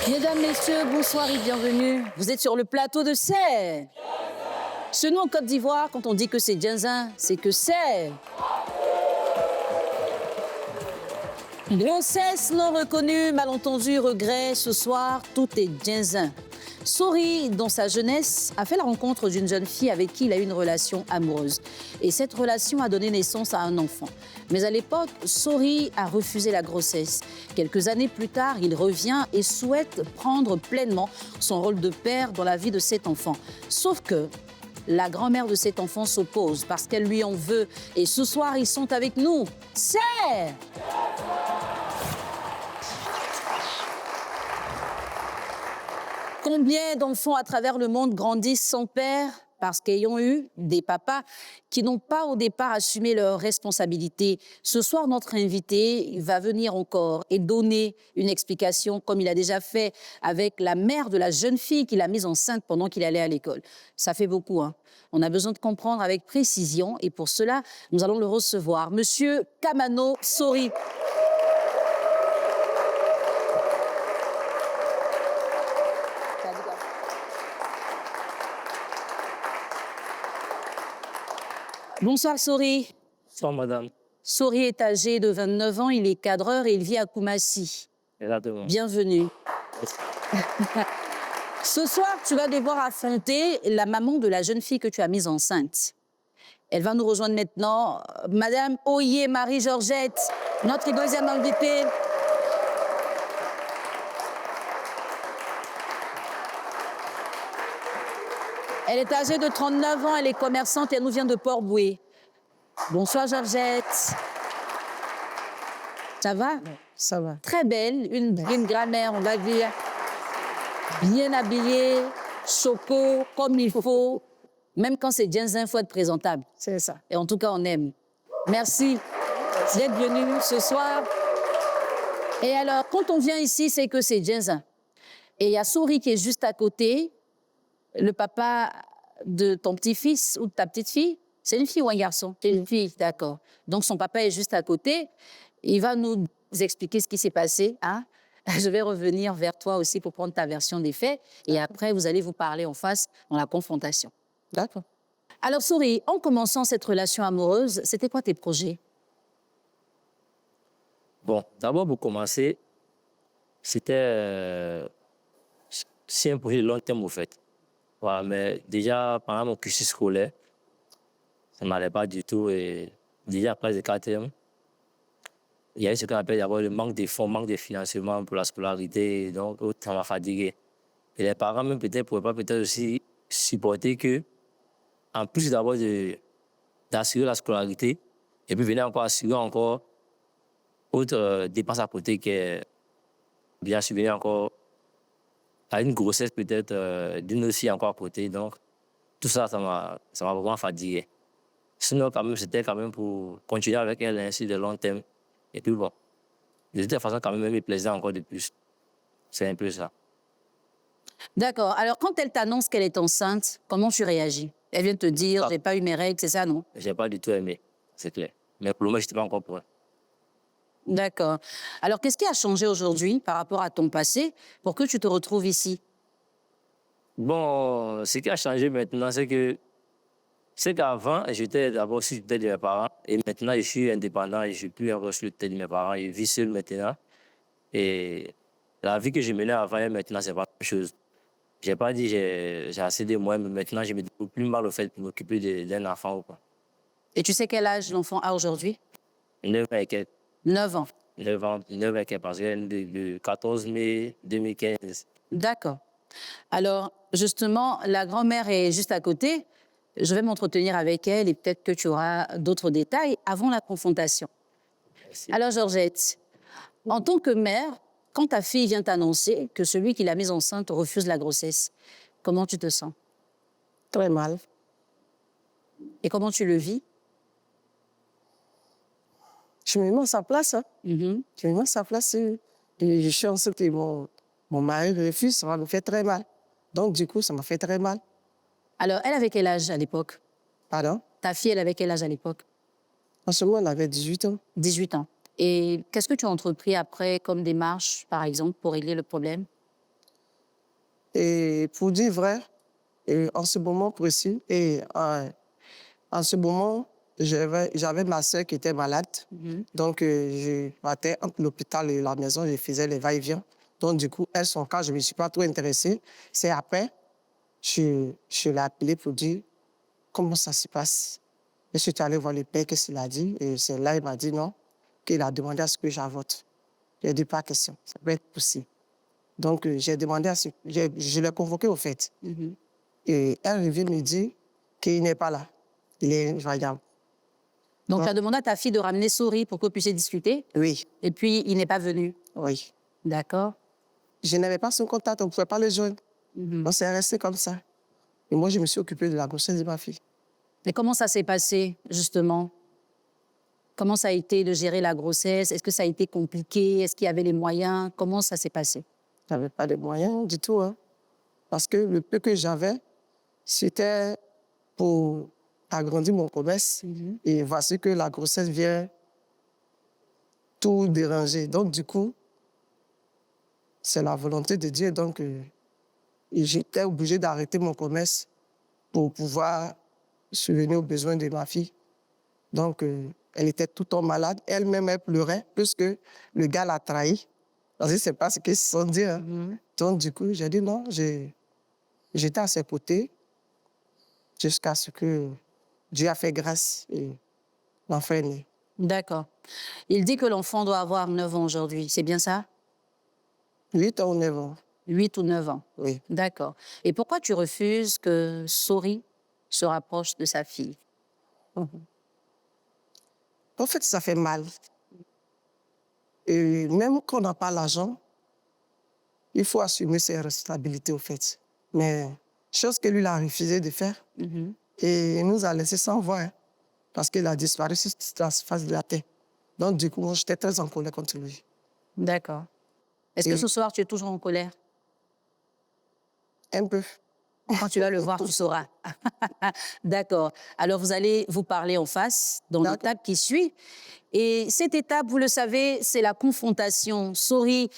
Mesdames, Messieurs, bonsoir et bienvenue. Vous êtes sur le plateau de C'est. Chez nous en Côte d'Ivoire, quand on dit que c'est Djinzin, c'est que c'est. Grossesse non reconnue, malentendu, regret, ce soir, tout est Djinzin. Sori, dans sa jeunesse, a fait la rencontre d'une jeune fille avec qui il a eu une relation amoureuse. Et cette relation a donné naissance à un enfant. Mais à l'époque, Sori a refusé la grossesse. Quelques années plus tard, il revient et souhaite prendre pleinement son rôle de père dans la vie de cet enfant. Sauf que la grand-mère de cet enfant s'oppose parce qu'elle lui en veut. Et ce soir, ils sont avec nous. C'est... Combien d'enfants à travers le monde grandissent sans père parce qu'ayant eu des papas qui n'ont pas au départ assumé leurs responsabilités. Ce soir, notre invité va venir encore et donner une explication comme il a déjà fait avec la mère de la jeune fille qu'il a mise enceinte pendant qu'il allait à l'école. Ça fait beaucoup, hein. On a besoin de comprendre avec précision et pour cela, nous allons le recevoir. Monsieur Kamano Sori. Bonsoir Sori. Bonsoir, madame. Sori est âgé de 29 ans, il est cadreur et il vit à Koumassi. Exactement. Bienvenue. Ce soir, tu vas devoir affronter la maman de la jeune fille que tu as mise enceinte. Elle va nous rejoindre maintenant. Madame Oye Marie-Georgette, notre deuxième invitée. Elle est âgée de 39 ans, elle est commerçante et elle nous vient de Port-Boué. Bonsoir Georgette. Ça va? Ça va. Très belle, une grand-mère, on va dire. Bien habillée, choco, comme il faut. Même quand c'est Djinzin, il faut être présentable. C'est ça. Et en tout cas, on aime. Merci d'être venu ce soir. Et alors, quand on vient ici, c'est que c'est Djinzin. Et il y a Sori qui est juste à côté, le papa de ton petit-fils ou de ta petite-fille. C'est une fille ou un garçon? C'est une fille, d'accord. Donc, son papa est juste à côté. Il va nous expliquer ce qui s'est passé. Hein? Je vais revenir vers toi aussi pour prendre ta version des faits. Et après, vous allez vous parler en face dans la confrontation. D'accord. Alors, Sori, en commençant cette relation amoureuse, c'était quoi tes projets? Bon, d'abord, pour commencer, c'est un projet de long terme, au fait. Voilà, mais déjà, pendant mon cursus scolaire, ça n'allait pas du tout. Et déjà, après les quatrièmes, il y a eu ce qu'on appelle d'abord le manque de fonds, manque de financement pour la scolarité. Donc, ça m'a fatigué. Et les parents, même peut-être, ne pouvaient pas peut-être aussi supporter que, en plus d'abord d'assurer la scolarité, et puis venir encore assurer encore autre dépense à côté qui est bien subvenir encore à une grossesse peut-être d'une aussi encore à côté. Donc, tout ça, ça m'a vraiment fatigué. Sinon, quand même, c'était quand même pour continuer avec elle ainsi de long terme. Et puis bon, de toute façon, quand même, elle me plaisait encore de plus. C'est un peu ça. D'accord. Alors, quand elle t'annonce qu'elle est enceinte, comment tu réagis? Elle vient te dire, j'ai pas eu mes règles, c'est ça, non? J'ai pas du tout aimé, c'est clair. Mais pour le moment, je n'étais pas encore prêt. D'accord. Alors, qu'est-ce qui a changé aujourd'hui par rapport à ton passé pour que tu te retrouves ici? Bon, ce qui a changé maintenant, c'est qu'avant, j'étais d'abord sur le tête de mes parents. Et maintenant, je suis indépendant et je ne suis plus encore sur le tête de mes parents. Je vis seul maintenant. Et la vie que je menais avant et maintenant, c'est pas la même chose. Je n'ai pas dit j'ai assez de moyens, mais maintenant, je me trouve plus mal au fait de m'occuper d'un enfant ou pas. Et tu sais quel âge l'enfant a aujourd'hui? 9 ans et quelques. 9 ans. 9 ans, 9 ans et quelques, parce que le 14 mai 2015. D'accord. Alors, justement, la grand-mère est juste à côté. Je vais m'entretenir avec elle et peut-être que tu auras d'autres détails avant la confrontation. Merci. Alors, Georgette, en tant que mère, quand ta fille vient t'annoncer que celui qui l'a mise enceinte refuse la grossesse, comment tu te sens? Très mal. Et comment tu le vis? Je me mets à sa place. Hein. Mhm. Je me mets à sa place. Je suis en sorte que mon mari refuse, ça va me faire très mal. Donc, du coup, ça m'a fait très mal. Alors, elle avait quel âge à l'époque? Pardon? Ta fille, elle avait quel âge à l'époque? En ce moment, elle avait 18 ans. 18 ans. Et qu'est-ce que tu as entrepris après comme démarche, par exemple, pour régler le problème? Et pour dire vrai, et en ce moment précis, en ce moment, j'avais ma soeur qui était malade. Donc, je partais entre l'hôpital et la maison, je faisais les va-et-vient. Donc, du coup, elle, son cas, je ne me suis pas trop intéressée. C'est après, je l'ai appelé pour dire comment ça se passe. Je suis allé voir le père, qu'est-ce qu'il a dit. Et c'est là, il m'a dit non, qu'il a demandé à ce que j'avorte. J'ai dit pas question, ça peut être possible. Donc, j'ai demandé à ce... Je l'ai convoqué au fait. Et elle vient me dire qu'il n'est pas là. Il est injoignable. Donc, tu as demandé à ta fille de ramener Souris pour que vous puissiez discuter. Oui, Et puis, il n'est pas venu. oui. D'accord. Je n'avais pas son contact, on ne pouvait pas le joindre. Donc, c'est resté comme ça. Et moi, je me suis occupé de la grossesse de ma fille. Mais comment ça s'est passé, justement? Comment ça a été de gérer la grossesse? Est-ce que ça a été compliqué? Est-ce qu'il y avait les moyens? Comment ça s'est passé? Je n'avais pas de moyens du tout. Hein. Parce que le peu que j'avais, c'était pour agrandir mon commerce. Et voici que la grossesse vient tout déranger. Donc, du coup, c'est la volonté de Dieu. Donc, j'étais obligé d'arrêter mon commerce pour pouvoir subvenir aux besoins de ma fille. Donc, elle était tout le temps malade. Elle-même, elle pleurait puisque le gars l'a trahi. Parce que c'est pas ce qu'ils se sont dit. Hein. Donc, du coup, j'ai dit non. J'étais à ses côtés jusqu'à ce que Dieu a fait grâce et l'enfant est né. D'accord. Il dit que l'enfant doit avoir 9 ans aujourd'hui. C'est bien ça? 8 ans ou 9 ans. 8 ou 9 ans. Oui. D'accord. Et pourquoi tu refuses que Souris se rapproche de sa fille? En fait, ça fait mal. Et même quand on n'a pas l'argent, il faut assumer ses responsabilités, au fait. Mais chose que lui, il a refusé de faire. Et il nous a laissé sans voix, hein, parce qu'il a disparu sur la surface de la terre. Donc, du coup, moi, j'étais très en colère contre lui. D'accord. Est-ce que Et- ce soir, tu es toujours en colère? Un peu. Quand tu vas le voir, tu sauras. D'accord. Alors, vous allez vous parler en face dans D'accord. l'étape qui suit. Et cette étape, vous le savez, c'est la confrontation. Souris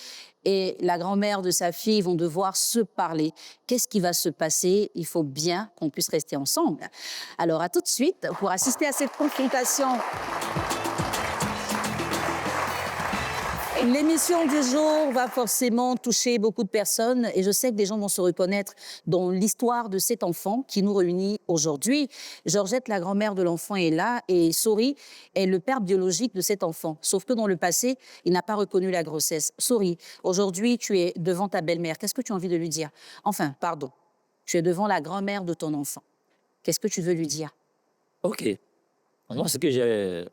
et la grand-mère de sa fille vont devoir se parler. Qu'est-ce qui va se passer? Il faut bien qu'on puisse rester ensemble. Alors, à tout de suite pour assister à cette confrontation. L'émission du jour va forcément toucher beaucoup de personnes et je sais que des gens vont se reconnaître dans l'histoire de cet enfant qui nous réunit aujourd'hui. Georgette, la grand-mère de l'enfant, est là et Souris est le père biologique de cet enfant. Sauf que dans le passé, il n'a pas reconnu la grossesse. Souris, aujourd'hui, tu es devant ta belle-mère. Qu'est-ce que tu as envie de lui dire? Enfin, pardon, tu es devant la grand-mère de ton enfant. Qu'est-ce que tu veux lui dire? OK. Moi, ce que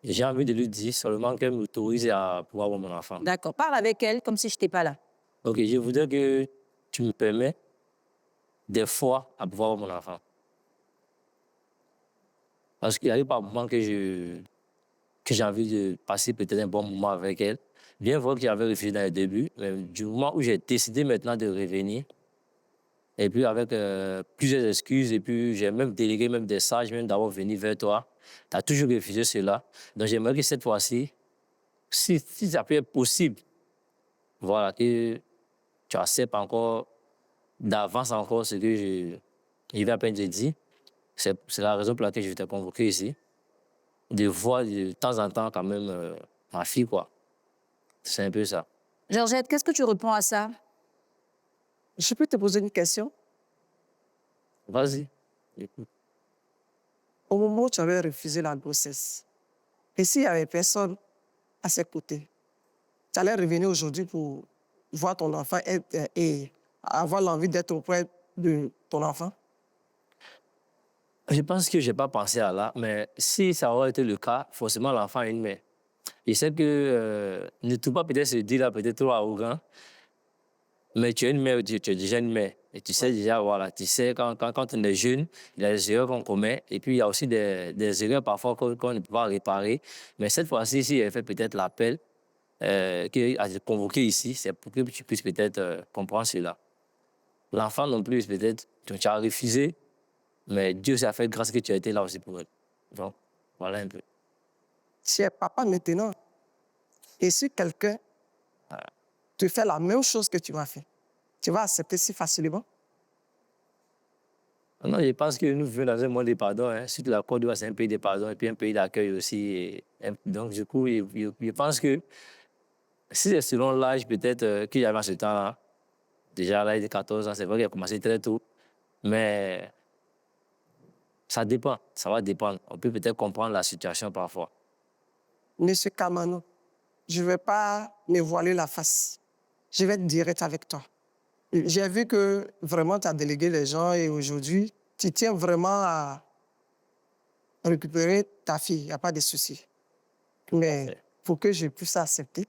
j'ai envie de lui dire seulement qu'elle m'autorise à pouvoir voir mon enfant. D'accord, parle avec elle comme si je n'étais pas là. OK, je voudrais que tu me permets des fois à pouvoir voir mon enfant. Parce qu'il y a eu par moments que j'ai envie de passer peut-être un bon moment avec elle. Bien vrai que j'avais refusé dans le début, mais du moment où j'ai décidé maintenant de revenir, et puis avec plusieurs excuses, et puis j'ai même délégué même des sages, même d'avoir venu vers toi, tu as toujours refusé cela. Donc j'aimerais que cette fois-ci, si ça peut être possible, voilà, que tu acceptes encore d'avance encore ce que je vais à peine te dire. C'est la raison pour laquelle je t'ai convoqué ici. De voir de temps en temps quand même ma fille, quoi. C'est un peu ça. Georgette, qu'est-ce que tu réponds à ça? Je peux te poser une question? Vas-y. Écoute. Au moment où tu avais refusé la grossesse, et s'il n'y avait personne à ses côtés, tu allais revenir aujourd'hui pour voir ton enfant et avoir l'envie d'être auprès de ton enfant? Je pense que je n'ai pas pensé à là, mais si ça aurait été le cas, forcément l'enfant a une mère. Je sais que ne tout pas peut-être se dire là, peut-être trop arrogant, mais tu as une mère, tu es déjà une mère. Et tu sais déjà, voilà, tu sais, quand on est jeune, il y a des erreurs qu'on commet, et puis il y a aussi des erreurs parfois qu'on ne peut pas réparer. Mais cette fois-ci, si elle fait peut-être l'appel, qui a convoqué ici, c'est pour que tu puisses peut-être comprendre cela. L'enfant non plus, peut-être, tu as refusé, mais Dieu s'est fait grâce que tu as été là aussi pour elle. Donc, voilà un peu. Tu es papa maintenant. Et si quelqu'un te fait la même chose que tu m'as fait, Tu vas accepter si facilement? Non, je pense que nous vivons dans un monde de pardon. Hein. Surtout la Côte d'Ivoire, c'est un pays de pardon et puis un pays d'accueil aussi. Donc, du coup, je pense que si c'est selon l'âge peut-être qu'il y avait à ce temps-là, déjà à l'âge de 14 ans, c'est vrai qu'il a commencé très tôt, mais ça dépend, ça va dépendre. On peut peut-être comprendre la situation parfois. Monsieur Kamano, je ne vais pas me voiler la face. Je vais être direct avec toi. J'ai vu que vraiment tu as délégué les gens et aujourd'hui, tu tiens vraiment à récupérer ta fille, il n'y a pas de souci. Mais pour que je puisse accepter,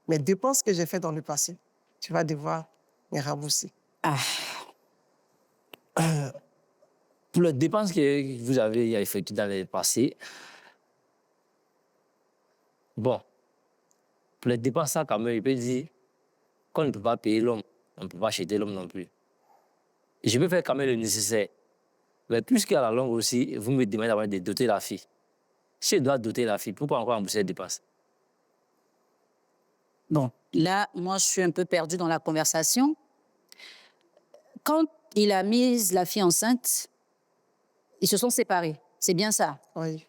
mes dépenses que j'ai faites dans le passé, tu vas devoir les rembourser. Ah, Pour les dépenses que vous avez effectuées dans le passé, bon, pour les dépenses, ça, quand même, il peut dire qu'on ne peut pas payer l'homme, on ne peut pas acheter l'homme non plus. Et je peux faire quand même le nécessaire. Mais puisqu'à la longue aussi, vous me demandez d'avoir de doter la fille. Si je dois doter la fille, pourquoi encore rembourser les dépenses? bon, là, moi, je suis un peu perdue dans la conversation. Quand il a mis la fille enceinte, ils se sont séparés. C'est bien ça. Oui.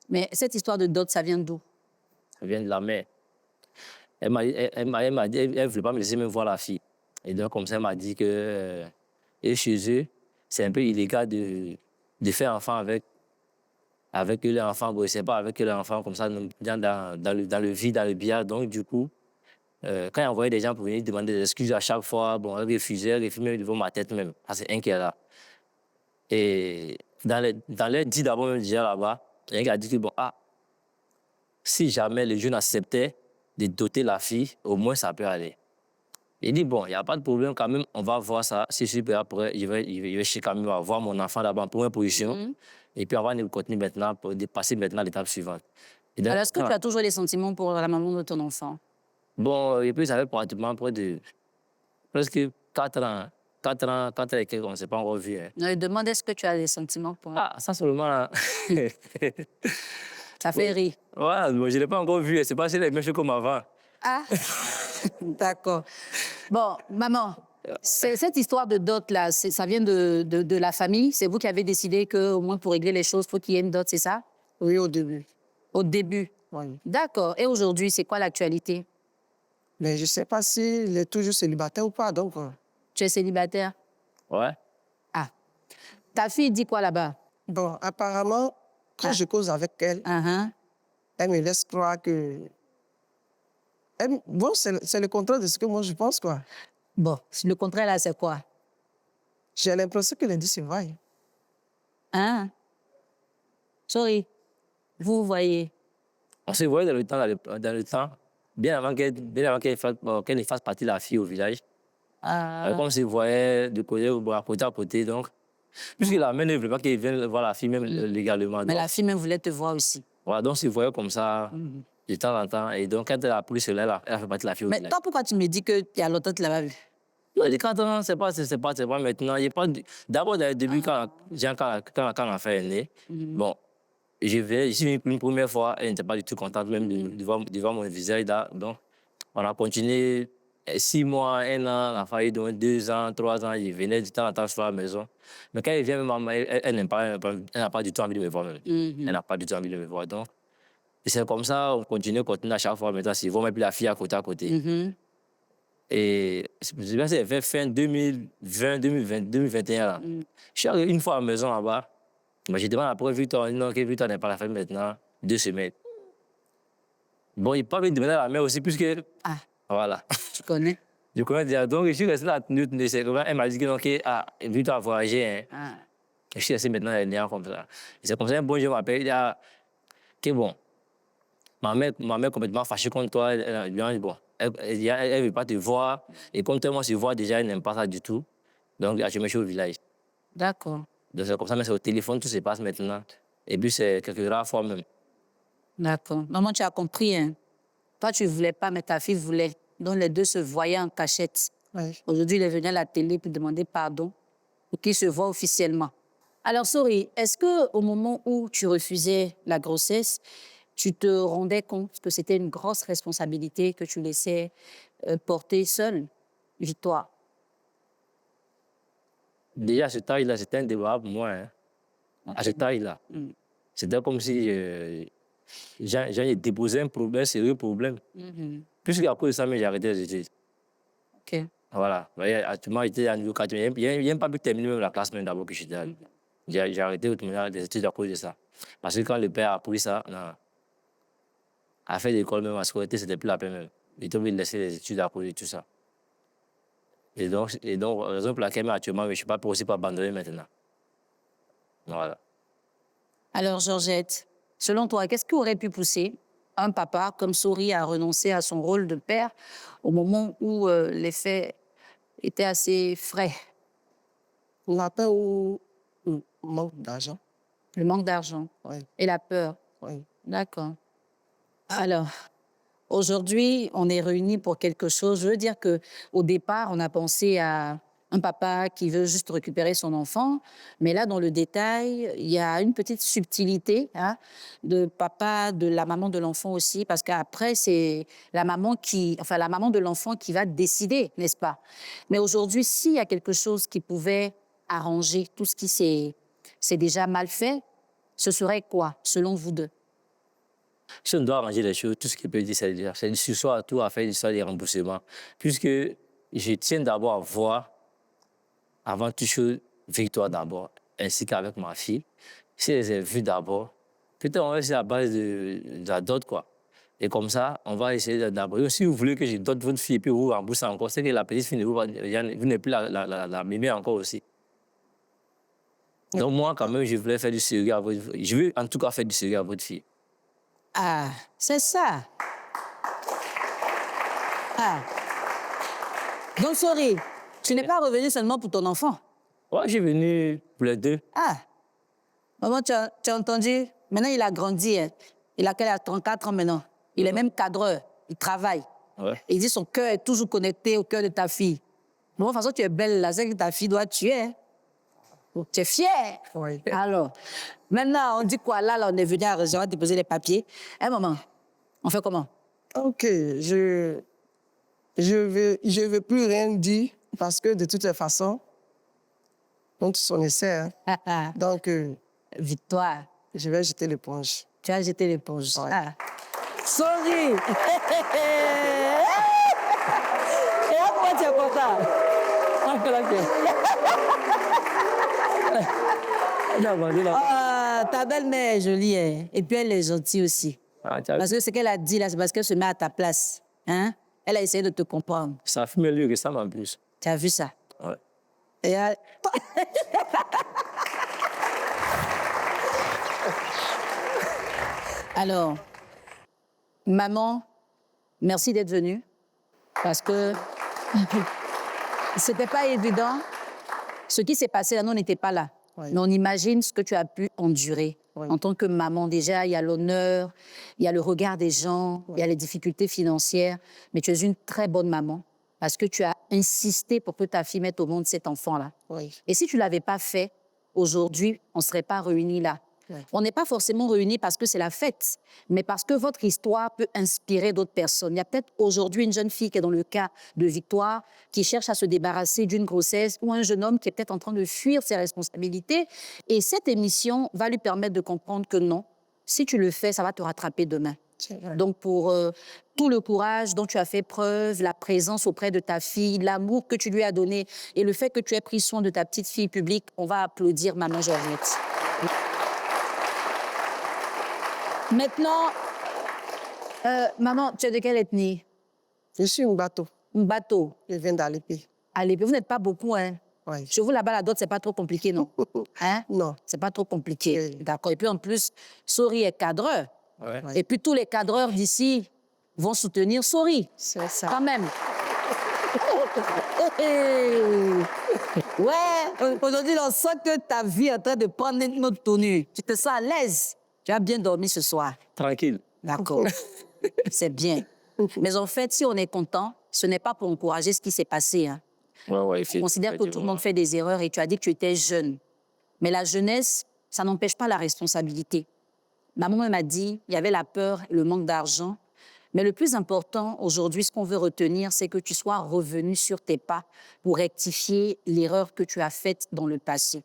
Mais cette histoire de dot, ça vient d'où? Ça vient de la mère. Elle m'a dit, elle ne voulait pas me laisser même voir la fille. Et donc, comme ça, elle m'a dit que et chez eux, c'est un peu illégal de faire enfant avec leur enfant. Bon, c'est pas avec leur enfant comme ça, dans le vide, dans le billard. Donc, du coup, quand il envoyait des gens pour venir demander des excuses à chaque fois, bon, elle refusait même devant ma tête même. Ah, c'est un qui est là. Et dans les 10 d'abord, même déjà là-bas, il y a un qui a dit que, bon, ah, si jamais le jeune acceptait de doter la fille, au moins ça peut aller. Il dit, bon, il n'y a pas de problème quand même, on va voir ça. C'est super, après, je vais chez quand même voir mon enfant d'abord en première position. Et puis on va nous continuer maintenant, pour passer maintenant à l'étape suivante. Et donc, Alors, est-ce que tu as toujours des sentiments pour la maman de ton enfant? bon, et puis ça fait pratiquement près de presque 4 ans. 4 ans et quelques, on ne s'est pas encore vu. Hein. Je demande est-ce que tu as des sentiments pour elle? Ah, ça seulement là. Ça fait rire. Ouais, bon, je ne l'ai pas encore vu. C'est pas si les mêmes choses comme avant. Ah, d'accord. Bon, maman, cette histoire de dot là, ça vient de la famille. C'est vous qui avez décidé qu'au moins pour régler les choses, il faut qu'il y ait une dot, c'est ça? Oui, au début. Au début. Oui. D'accord. Et aujourd'hui, c'est quoi l'actualité? Mais je ne sais pas s'il est toujours célibataire ou pas, donc... Tu es célibataire? Ouais. Ah. Ta fille dit quoi là-bas? Bon, apparemment, quand je cause avec elle, elle me laisse croire que... Bon, c'est le contraire de ce que moi je pense, quoi. Bon, le contraire là, c'est quoi? J'ai l'impression que les deux se voient. Hein? Sorry. Vous voyez. On se voyait dans le temps bien avant qu'elle ne fasse partie de la fille au village. Comme on se voyait de côté à côté, donc. Puisque la mère ne voulait pas qu'elle vienne voir la fille, même légalement. Mais donc, la fille même voulait te voir aussi. voilà, donc on se voyait comme ça, de temps en temps. Et donc, quand elle a pris cela, elle a fait partie de la fille au Mais village. toi, pourquoi tu me dis qu'il y a longtemps que tu l'avais vu? Non, les 4 ans, c'est pas maintenant. D'abord, dans le début, quand l'enfant est né, bon, je suis venu une première fois, elle n'était pas du tout contente même de voir mon visage là. Donc, on a continué 6 mois, 1 an, l'enfant est donc 2 ans, 3 ans, il venait du temps en temps sur la maison. Mais quand il vient, maman, elle n'a pas du tout envie de me voir même. Elle n'a pas du tout envie de me voir. Donc, et c'est comme ça, on continue à chaque fois. Maintenant, c'est vraiment plus la fille à côté. Et c'est vers fin 2020, 2021. Là. Je suis arrivé une fois à la maison là-bas. Mais j'ai demandé après Victor, non, que Victor n'est pas la famille maintenant, 2 semaines. Bon, il peut me demander à la mère aussi, puisque. Ah. Voilà. Tu connais? Je connais déjà. Donc, je suis resté là, elle m'a dit que non, Victor a voyagé. Hein. Je suis resté maintenant néant comme ça. Et c'est comme ça, un bon jour, je m'appelle, il dit, que bon, ma mère est complètement fâchée contre toi. Elle dit, bon, elle ne veut pas te voir. Et comme tout le monde se voit déjà, elle n'aime pas ça du tout. Donc, je me suis au village. D'accord. Donc, c'est comme ça, mais c'est au téléphone, tout se passe maintenant. Et puis, c'est quelques rares fois même. D'accord. Maman, tu as compris, hein? Toi, tu ne voulais pas, mais ta fille voulait. Donc, les deux se voyaient en cachette. Oui. Aujourd'hui, il est venu à la télé pour demander pardon pour qu'ils se voient officiellement. Alors, Sori, est-ce qu'au moment où tu refusais la grossesse, tu te rendais compte que c'était une grosse responsabilité que tu laissais porter seule, Victoire? Déjà, à ce taille-là, c'était un débat pour moi. Hein. À ce taille-là. C'était comme si j'ai déposé un sérieux problème. Puisqu'à cause de ça, j'ai arrêté les études. OK. Voilà. Vous voyez, actuellement, j'étais à niveau 4. Il n'y a même pas pu terminer même la classe même d'abord que j'étais allé. J'ai arrêté les études à cause de ça. Parce que quand le père a appris ça, non, à faire l'école même, à scolarité, c'était plus la peine même. Il était obligé de laisser les études à cause de tout ça. Et donc, raison pour laquelle actuellement, je ne suis pas possible pour abandonner maintenant. Voilà. Alors, Georgette, selon toi, qu'est-ce qui aurait pu pousser un papa comme Sori à renoncer à son rôle de père au moment où les faits étaient assez frais? La peur ou le manque d'argent. Le manque d'argent Oui, et la peur. oui. D'accord. Alors, aujourd'hui, on est réunis pour quelque chose. Je veux dire qu'au départ, on a pensé à un papa qui veut juste récupérer son enfant. Mais là, dans le détail, il y a une petite subtilité hein, de papa, de la maman de l'enfant aussi. Parce qu'après, c'est la maman de l'enfant qui va décider, n'est-ce pas? Mais aujourd'hui, s'il y a quelque chose qui pouvait arranger tout ce qui s'est déjà mal fait, ce serait quoi, selon vous deux? Si on doit arranger les choses, tout ce qu'il peut dire, c'est du sursoir à tout à faire l'histoire des remboursements. Puisque je tiens d'abord à voir, avant toute chose, Victoire d'abord, ainsi qu'avec ma fille. Si elle les a vues d'abord, peut-être on va essayer à base de la dot, quoi. Et comme ça, on va essayer d'abord. Si vous voulez que je dote votre fille et puis vous remboursez encore, c'est que la petite fille, vous n'êtes plus la mimer encore aussi. Donc moi, quand même, je voulais faire du sérieux à votre fille. Je veux en tout cas faire du sérieux à votre fille. Ah, c'est ça. Ah. Donc, sorry, tu n'es pas revenu seulement pour ton enfant. Ouais, j'ai venu pour les deux. Ah. Maman, tu as entendu? Maintenant, il a grandi. Hein. Il a 34 ans maintenant. Il est même cadreur. Il travaille. Ouais. Et il dit son cœur est toujours connecté au cœur de ta fille. De toute façon, tu es belle là. C'est que ta fille doit tuer. Hein. Tu es fière. Oui. Alors, maintenant, on dit quoi? Là, on est venu à la région déposer les papiers. Hein, maman? On fait comment? OK, je veux plus rien dire parce que de toutes les façons, donc son essai. Hein. Donc, Victoire. je vais jeter l'éponge. Tu as jeté l'éponge. Ouais. Ah. Sorry! Et là, pourquoi tu es content? Ah, ta belle-mère est jolie, hein? Et puis elle est gentille aussi. Ah, Parce que ce qu'elle a dit là, c'est parce qu'elle se met à ta place. Hein? Elle a essayé de te comprendre. ça fume mieux que ça, mais en plus. Tu as vu ça? Ouais. Et alors, maman, merci d'être venue. Parce que c'était pas évident. Ce qui s'est passé là, nous, on n'était pas là. Oui. Mais on imagine ce que tu as pu endurer. Oui. En tant que maman, déjà, il y a l'honneur, il y a le regard des gens, il y a les difficultés financières. Mais tu es une très bonne maman parce que tu as insisté pour que ta fille mette au monde cet enfant-là. Oui. Et si tu ne l'avais pas fait, aujourd'hui, on ne serait pas réunis là. Oui. On n'est pas forcément réunis parce que c'est la fête, mais parce que votre histoire peut inspirer d'autres personnes. Il y a peut-être aujourd'hui une jeune fille qui est dans le cas de Victoire, qui cherche à se débarrasser d'une grossesse, ou un jeune homme qui est peut-être en train de fuir ses responsabilités. Et cette émission va lui permettre de comprendre que non, si tu le fais, ça va te rattraper demain. C'est vrai. Donc, pour tout le courage dont tu as fait preuve, la présence auprès de ta fille, l'amour que tu lui as donné et le fait que tu aies pris soin de ta petite fille publique, on va applaudir Maman Georgette. Maintenant, maman, tu es de quelle ethnie? Je suis un bateau. Un bateau. Je viens d'Alépé. Allez, vous n'êtes pas beaucoup, hein? Oui. Chez vous, là-bas, la dot, c'est pas trop compliqué, non? Hein? Non. C'est pas trop compliqué. Oui. D'accord. Et puis, en plus, Sori est cadreur. Ouais. Ouais. Et puis, tous les cadreurs d'ici vont soutenir Sori. C'est ça. Quand même. Ouais, aujourd'hui, on sent que ta vie est en train de prendre une autre tournure. Tu te sens à l'aise. Tu as bien dormi ce soir. Tranquille. D'accord. C'est bien. Mais en fait, si on est content, ce n'est pas pour encourager ce qui s'est passé. Hein. Ouais, On considère que tout le monde fait des erreurs et tu as dit que tu étais jeune. Mais la jeunesse, ça n'empêche pas la responsabilité. Maman m'a dit, il y avait la peur, le manque d'argent. Mais le plus important aujourd'hui, ce qu'on veut retenir, c'est que tu sois revenu sur tes pas pour rectifier l'erreur que tu as faite dans le passé.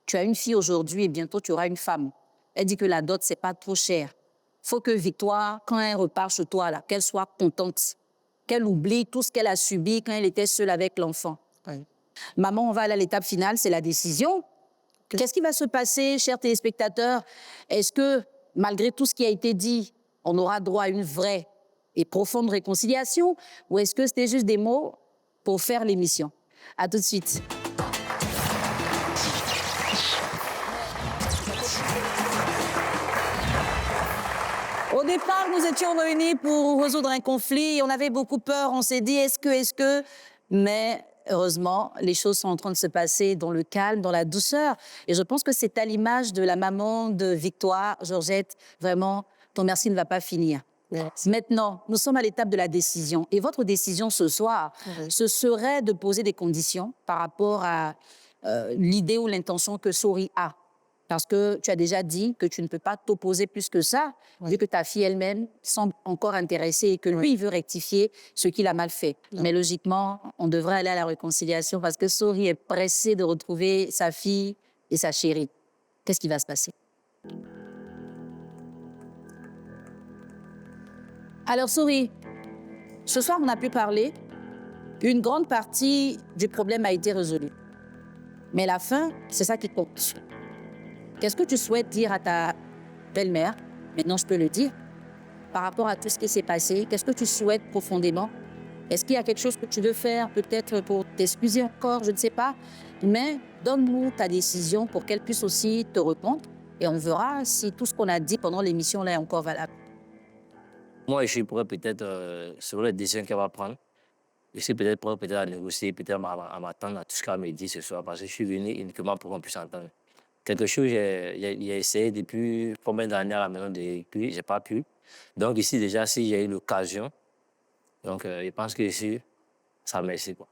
Tu as une fille aujourd'hui et bientôt tu auras une femme. Elle dit que la dot, c'est pas trop cher. Faut que Victoire, quand elle repart chez toi, là, qu'elle soit contente, qu'elle oublie tout ce qu'elle a subi quand elle était seule avec l'enfant. Oui. Maman, on va aller à l'étape finale, c'est la décision. Ok. Qu'est-ce qui va se passer, chers téléspectateurs? Est-ce que, malgré tout ce qui a été dit, on aura droit à une vraie et profonde réconciliation, ou est-ce que c'était juste des mots pour faire l'émission? À tout de suite. Au départ, nous étions réunis pour résoudre un conflit. On avait beaucoup peur. On s'est dit, est-ce que... Mais heureusement, les choses sont en train de se passer dans le calme, dans la douceur. Et je pense que c'est à l'image de la maman de Victoire, Georgette. Vraiment, ton merci ne va pas finir. Merci. Maintenant, nous sommes à l'étape de la décision. Et votre décision ce soir, Oui. ce serait de poser des conditions par rapport à l'idée ou l'intention que Sori a. Parce que tu as déjà dit que tu ne peux pas t'opposer plus que ça, Oui. vu que ta fille elle-même semble encore intéressée et que lui, Oui. il veut rectifier ce qu'il a mal fait. Non. Mais logiquement, on devrait aller à la réconciliation parce que Sori est pressée de retrouver sa fille et sa chérie. Qu'est-ce qui va se passer? Alors, Sori, ce soir, on a pu parler. Une grande partie du problème a été résolue. Mais la fin, c'est ça qui compte. Qu'est-ce que tu souhaites dire à ta belle-mère? Maintenant, je peux le dire. Par rapport à tout ce qui s'est passé, qu'est-ce que tu souhaites profondément? Est-ce qu'il y a quelque chose que tu veux faire, peut-être pour t'excuser encore, je ne sais pas. Mais donne-nous ta décision pour qu'elle puisse aussi te répondre. Et on verra si tout ce qu'on a dit pendant l'émission là est encore valable. Moi, je suis prêt peut-être, selon les décisions qu'elle va prendre, je suis peut-être prêt peut-être à négocier, peut-être à m'attendre à tout ce qu'elle me dit ce soir, parce que je suis venu uniquement pour qu'on puisse entendre. Quelque chose, j'ai essayé depuis combien d'années à la maison de puis je n'ai pas pu. Donc ici, déjà, si j'ai eu l'occasion, donc je pense que ici, ça merci, quoi.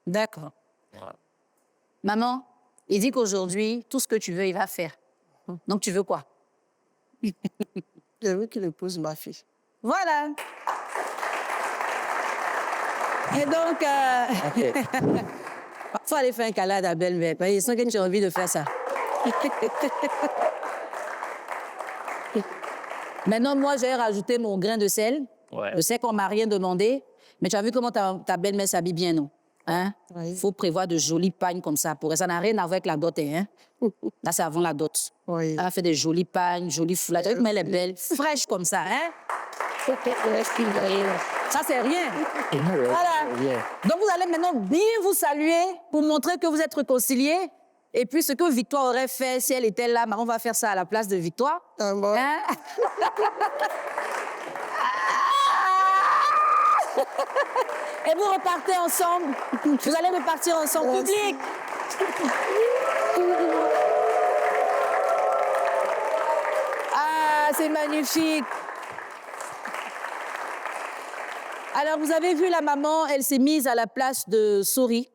D'accord. Voilà. Maman, il dit qu'aujourd'hui, tout ce que tu veux, il va faire. Donc, tu veux quoi? Je veux qu'il épouse ma fille. Voilà. Et donc, faut aller faire un câlin à ta belle-mère. Parce que je sens que tu as envie de faire ça. Maintenant, moi, j'ai rajouté mon grain de sel. Ouais. Je sais qu'on m'a rien demandé, mais tu as vu comment ta belle-mère s'habille bien, non? Hein? Oui. Faut prévoir de jolies pagnes comme ça. Ça n'a rien à voir avec la dot, hein? Là, c'est avant la dot. Oui. Elle a fait des jolies pagnes, jolies foulades. Tu as vu comment elle est belle, fraîche comme ça, hein? Ça, c'est rien. Voilà. Yeah. Donc, vous allez maintenant bien vous saluer pour montrer que vous êtes réconciliés. Et puis, ce que Victoire aurait fait si elle était là, on va faire ça à la place de Victoire. Ah bon? Hein? Et vous repartez ensemble. Vous allez repartir ensemble. Merci. Public. Ah, c'est magnifique. Alors, vous avez vu la maman, elle s'est mise à la place de Sori.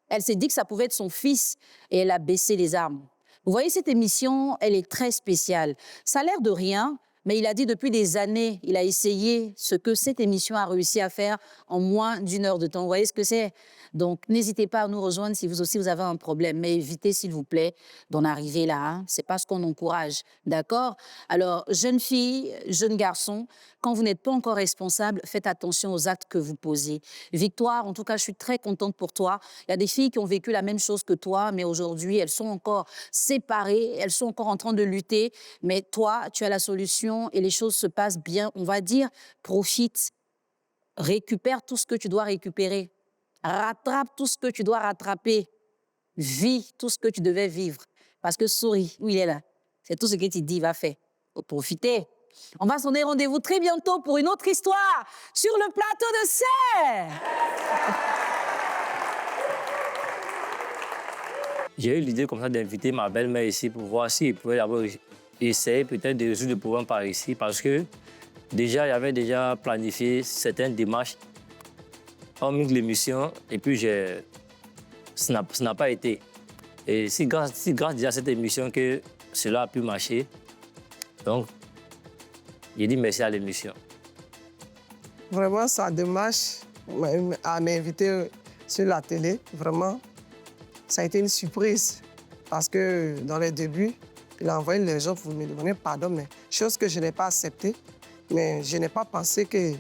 Elle s'est dit que ça pouvait être son fils et elle a baissé les armes. Vous voyez, cette émission, elle est très spéciale. Ça a l'air de rien, mais il a dit depuis des années, il a essayé ce que cette émission a réussi à faire en moins d'1 heure de temps. Vous voyez ce que c'est? Donc, n'hésitez pas à nous rejoindre si vous aussi vous avez un problème. Mais évitez, s'il vous plaît, d'en arriver là. Hein. C'est pas ce qu'on encourage. D'accord? Alors, jeunes filles, jeunes garçons, quand vous n'êtes pas encore responsable, faites attention aux actes que vous posez. Victoire, en tout cas, je suis très contente pour toi. Il y a des filles qui ont vécu la même chose que toi, mais aujourd'hui, elles sont encore séparées, elles sont encore en train de lutter. Mais toi, tu as la solution et les choses se passent bien. On va dire, profite, récupère tout ce que tu dois récupérer. Rattrape tout ce que tu dois rattraper. Vis tout ce que tu devais vivre. Parce que souris, où il est là. C'est tout ce que tu dis, va faire. Faut profiter. On va se donner rendez-vous très bientôt pour une autre histoire sur le plateau de Serre. J'ai eu l'idée comme ça d'inviter ma belle-mère ici pour voir s'il pouvait avoir essayé peut-être de résoudre le problème par ici. Parce que déjà, j'avais déjà planifié certaines démarches en mis l'émission et puis ça n'a pas été. Et c'est grâce déjà à cette émission que cela a pu marcher. Donc, j'ai dit merci à l'émission. Vraiment, sa démarche à m'inviter sur la télé, vraiment, ça a été une surprise. Parce que dans les débuts, il a envoyé les gens pour me demander pardon, mais chose que je n'ai pas acceptée. Mais je n'ai pas pensé qu'il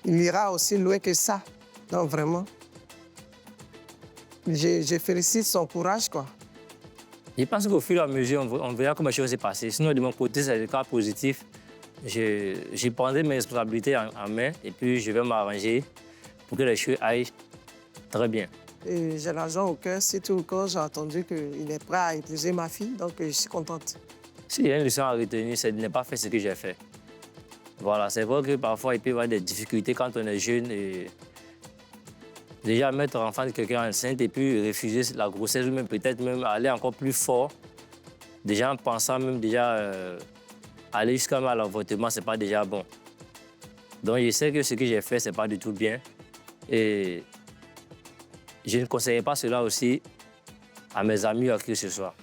ira aussi loin que ça. Donc vraiment, je félicite son courage, quoi. Je pense qu'au fur et à mesure, on verra comment les choses s'est passées. Sinon, de mon côté, c'est le cas positif. Je prendrai mes responsabilités en main et puis je vais m'arranger pour que les choses aillent très bien. Et j'ai l'argent au cœur, c'est tout quand j'ai entendu qu'il est prêt à épouser ma fille, donc je suis contente. S'il y a une leçon à retenir, c'est de ne pas faire ce que j'ai fait. Voilà, c'est vrai que parfois, il peut y avoir des difficultés quand on est jeune et déjà mettre l'enfant de quelqu'un enceinte et puis refuser la grossesse ou même peut-être même aller encore plus fort, déjà en pensant même déjà aller jusqu'à l'avortement, ce n'est pas déjà bon. Donc je sais que ce que j'ai fait, ce n'est pas du tout bien et je ne conseille pas cela aussi à mes amis ou à qui que ce soit.